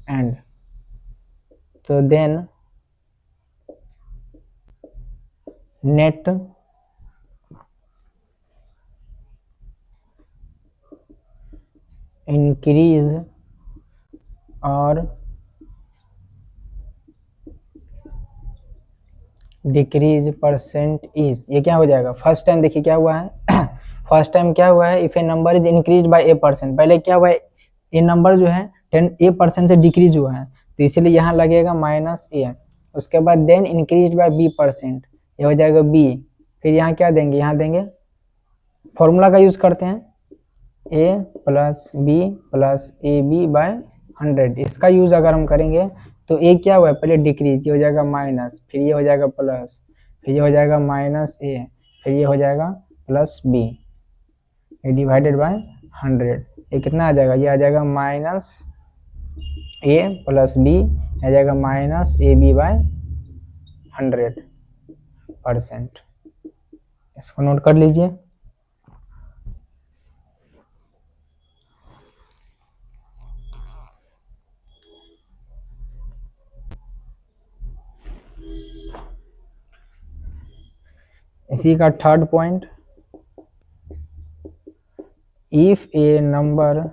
and so then net increase और डिक्रीज परसेंट इज, ये क्या हो जाएगा, फर्स्ट टाइम देखिए क्या हुआ है फर्स्ट टाइम क्या हुआ है, if a number is increase by a%, पहले क्या हुआ है, ए नंबर जो है 10 a% से डिक्रीज हुआ है, तो इसलिए यहाँ लगेगा -a। उसके बाद देन इंक्रीज बाय b%, ये हो जाएगा b। फिर यहाँ क्या देंगे, यहाँ देंगे, फॉर्मूला का यूज करते हैं, a plus B plus A B by 100। इसका यूज अगर हम करेंगे तो ए क्या हुआ है, पहले डिक्रीज, ये हो जाएगा माइनस, फिर ये हो जाएगा प्लस, फिर ये हो जाएगा -a, फिर ये हो जाएगा प्लस बी, ये डिवाइडेड बाय 100। ये कितना आ जाएगा, ये आ जाएगा -a प्लस बी, आ जाएगा -ab/100%। इसको नोट कर लीजिए। इसी का third point, if a number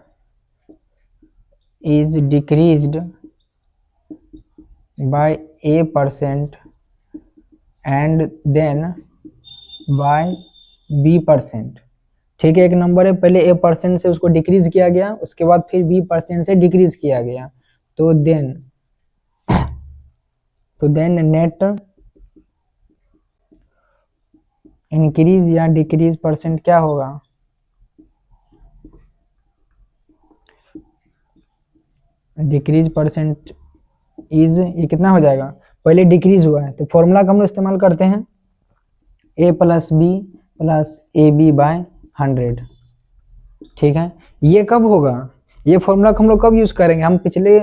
is decreased by a% and then by b%। ठीक है, एक नंबर है, पहले a% से उसको डिक्रीज किया गया, उसके बाद फिर b% से डिक्रीज किया गया, तो देन नेट इंक्रीज या डिक्रीज परसेंट क्या होगा? डिक्रीज परसेंट इज, ये कितना हो जाएगा? पहले डिक्रीज हुआ है तो फॉर्मूला का हम लोग इस्तेमाल करते हैं a plus B plus A B by 100। ठीक है, ये कब होगा? ये फॉर्मूला को हम लोग कब यूज करेंगे? हम पिछले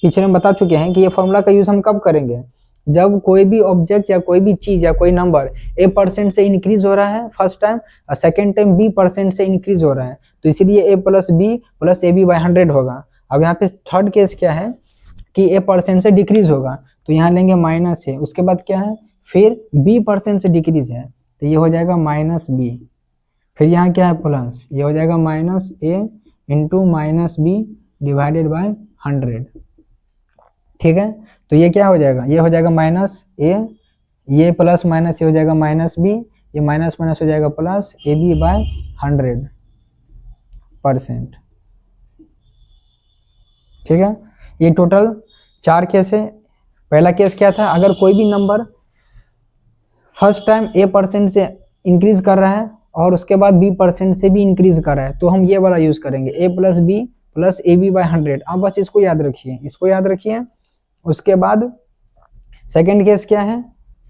में बता चुके हैं कि ये फॉर्मूला का यूज हम कब करेंगे? जब कोई भी ऑब्जेक्ट या कोई भी चीज या कोई नंबर a% से इंक्रीज हो रहा है फर्स्ट टाइम, और सेकेंड टाइम b% से इंक्रीज हो रहा है, तो इसीलिए a plus B plus A B by 100 होगा। अब यहाँ पे थर्ड केस क्या है कि a% से डिक्रीज होगा, तो यहाँ लेंगे माइनस है, उसके बाद क्या है, फिर b% से डिक्रीज है, तो ये हो जाएगा माइनस बी, फिर यहाँ क्या है प्लस, ये हो जाएगा minus A into minus B divided by 100। ठीक है, तो ये क्या हो जाएगा, ये हो जाएगा माइनस ए, ये प्लस माइनस ये हो जाएगा माइनस बी, ये माइनस माइनस हो जाएगा प्लस ए बी बाय 100%। ठीक है, ये टोटल 4 केस है। पहला केस क्या था, अगर कोई भी नंबर फर्स्ट टाइम a% से इंक्रीज कर रहा है और उसके बाद b% से भी इंक्रीज कर रहा है, तो हम ये वाला यूज करेंगे a plus B plus A B by 100। अब बस इसको याद रखिए, इसको याद रखिए। उसके बाद सेकंड केस क्या है,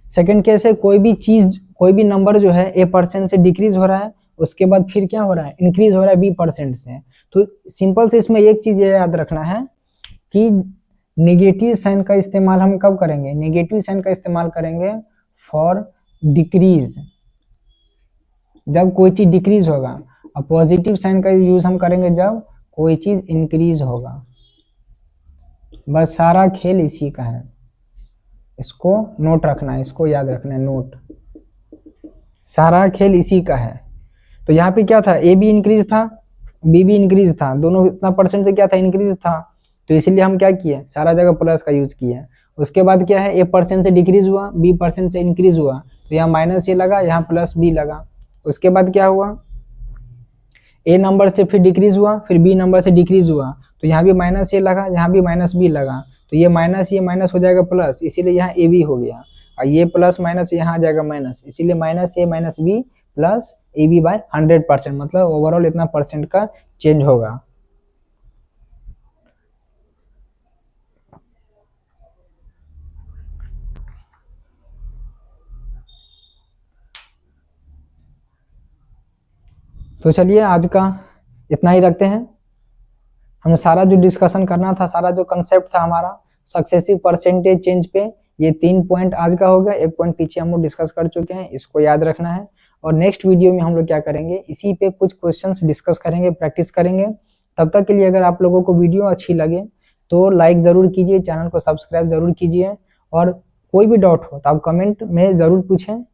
सेकंड केस है कोई भी चीज कोई भी नंबर जो है a% से डिक्रीज हो रहा है, उसके बाद फिर क्या हो रहा है, इंक्रीज हो रहा है b% से। तो सिंपल से इसमें एक चीज ये याद रखना है कि नेगेटिव साइन का इस्तेमाल हम कब करेंगे? नेगेटिव साइन का इस्तेमाल करेंगे फॉर डिक्रीज, जब कोई चीज डिक्रीज होगा, और पॉजिटिव साइन का यूज हम करेंगे जब कोई चीज इंक्रीज होगा। बस सारा खेल इसी का है, इसको नोट रखना है, इसको याद रखना है, नोट, सारा खेल इसी का है। तो यहाँ पे क्या था, ए भी इंक्रीज था, बी भी इंक्रीज था, दोनों इतना परसेंट से क्या था, इंक्रीज था, तो इसीलिए हम क्या किए, सारा जगह प्लस का यूज किए। उसके बाद क्या है, a% से डिक्रीज हुआ, b% से इंक्रीज हुआ, तो यहाँ माइनस ए लगा, यहाँ प्लस बी लगा। उसके बाद क्या हुआ, ए नंबर से फिर डिक्रीज हुआ, फिर बी नंबर से डिक्रीज हुआ, तो यहाँ भी माइनस ए लगा, यहाँ भी माइनस बी लगा, तो ये माइनस हो जाएगा प्लस, इसीलिए यहाँ ए बी हो गया, और ये प्लस माइनस यहाँ आ जाएगा माइनस, इसीलिए minus A minus B plus A B by 100%, मतलब ओवरऑल इतना परसेंट का चेंज होगा। तो चलिए आज का इतना ही रखते हैं। हमने सारा जो डिस्कशन करना था, सारा जो कंसेप्ट था हमारा सक्सेसिव परसेंटेज चेंज पे, ये 3 पॉइंट आज का हो गया, 1 पॉइंट पीछे हम लोग डिस्कस कर चुके हैं, इसको याद रखना है। और नेक्स्ट वीडियो में हम लोग क्या करेंगे, इसी पे कुछ क्वेश्चंस डिस्कस करेंगे, प्रैक्टिस करेंगे। तब तक के लिए अगर आप लोगों को वीडियो अच्छी लगे तो लाइक ज़रूर कीजिए, चैनल को सब्सक्राइब ज़रूर कीजिए, और कोई भी डाउट हो तो आप कमेंट में ज़रूर पूछें,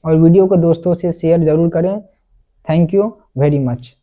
और वीडियो को दोस्तों से शेयर ज़रूर करें। Thank you very much.